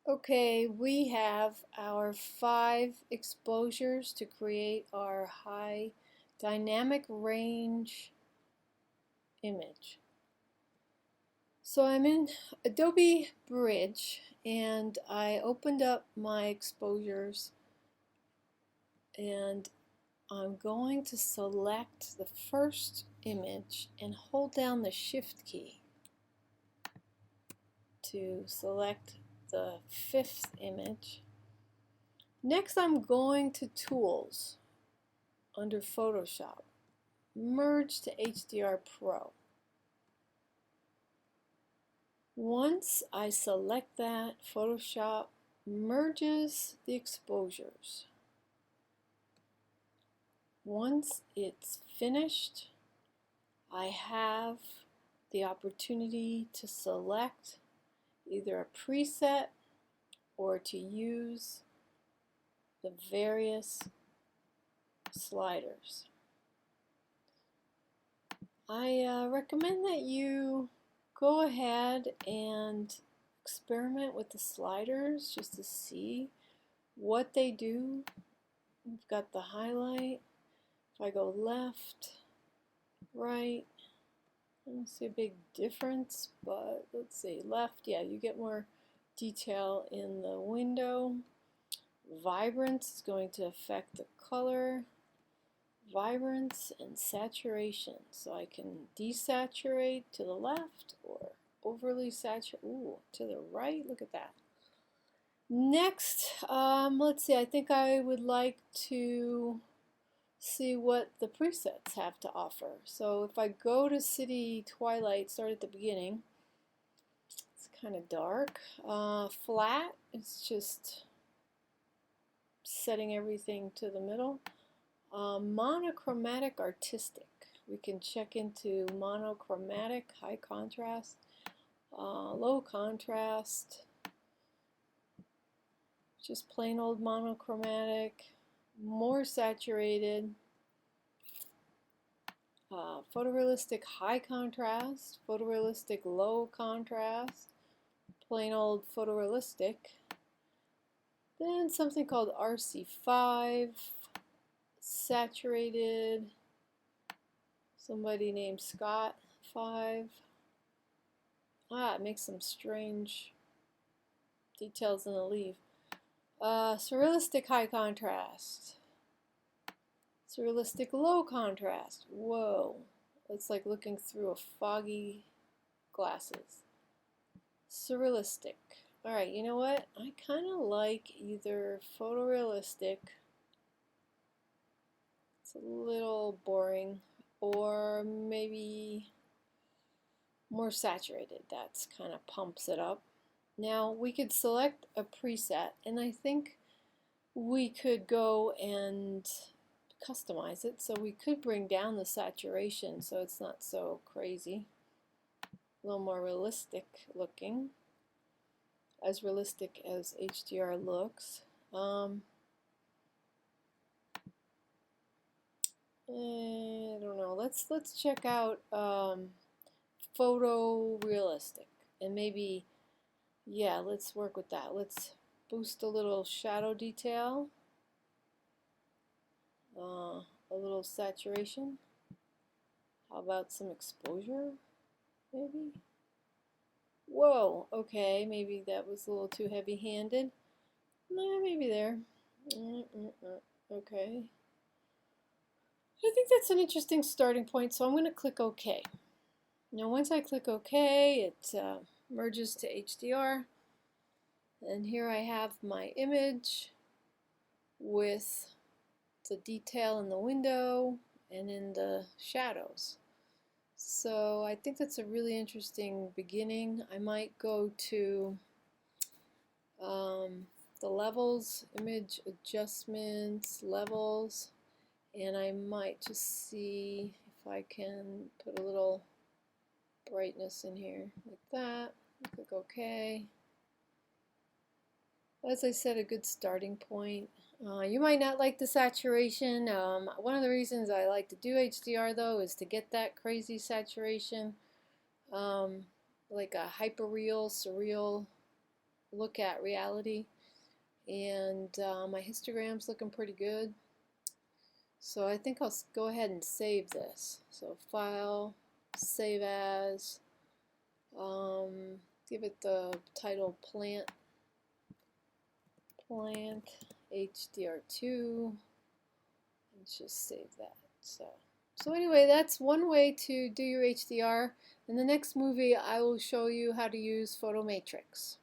Okay, we have our 5 exposures to create our high dynamic range image. So I'm in Adobe Bridge and I opened up my exposures and I'm going to select the first image and hold down the Shift key to select the 5th image. Next I'm going to Tools under Photoshop, merge to HDR Pro. Once I select that, Photoshop merges the exposures. Once it's finished, I have the opportunity to select either a preset or to use the various sliders. I recommend that you go ahead and experiment with the sliders just to see what they do. We've got the highlight. If I go left, right, I don't see a big difference, but let's see, left, yeah, you get more detail in the window. Vibrance is going to affect the color. Vibrance and saturation. So I can desaturate to the left or overly saturate, to the right. Look at that. Next, let's see, I think I would like to see what the presets have to offer. So if I go to City Twilight, start at the beginning, it's kind of dark. Flat, it's just setting everything to the middle. Monochromatic artistic. We can check into monochromatic, high contrast, low contrast, just plain old monochromatic, more saturated, photorealistic high contrast, photorealistic low contrast, plain old photorealistic, then something called RC5, saturated, somebody named Scott 5. It makes some strange details in the leaf. Surrealistic high contrast. Surrealistic low contrast. Whoa. It's like looking through a foggy glasses. Surrealistic. Alright, you know what? I kind of like either photorealistic, it's a little boring, or maybe more saturated. That's kind of pumps it up. Now we could select a preset, and I think we could go and customize it. So we could bring down the saturation so it's not so crazy, a little more realistic looking, as realistic as HDR looks. I don't know. Let's check out photorealistic, and maybe, yeah, let's work with that. Let's boost a little shadow detail, a little saturation. How about some exposure, maybe? Whoa, okay, maybe that was a little too heavy-handed. Nah, maybe there. Okay. I think that's an interesting starting point, so I'm going to click OK. Now once I click OK, it merges to HDR, and here I have my image with the detail in the window and in the shadows. So I think that's a really interesting beginning. I might go to the levels, image adjustments, levels, and I might just see if I can put a little brightness in here like that. Click OK. As I said, a good starting point. You might not like the saturation. One of the reasons I like to do HDR though is to get that crazy saturation, like a hyperreal, surreal look at reality. And my histogram's looking pretty good. So I think I'll go ahead and save this. So File, Save As, give it the title Plant HDR2, and just save that. So anyway, that's one way to do your HDR. In the next movie, I will show you how to use Photo Matrix.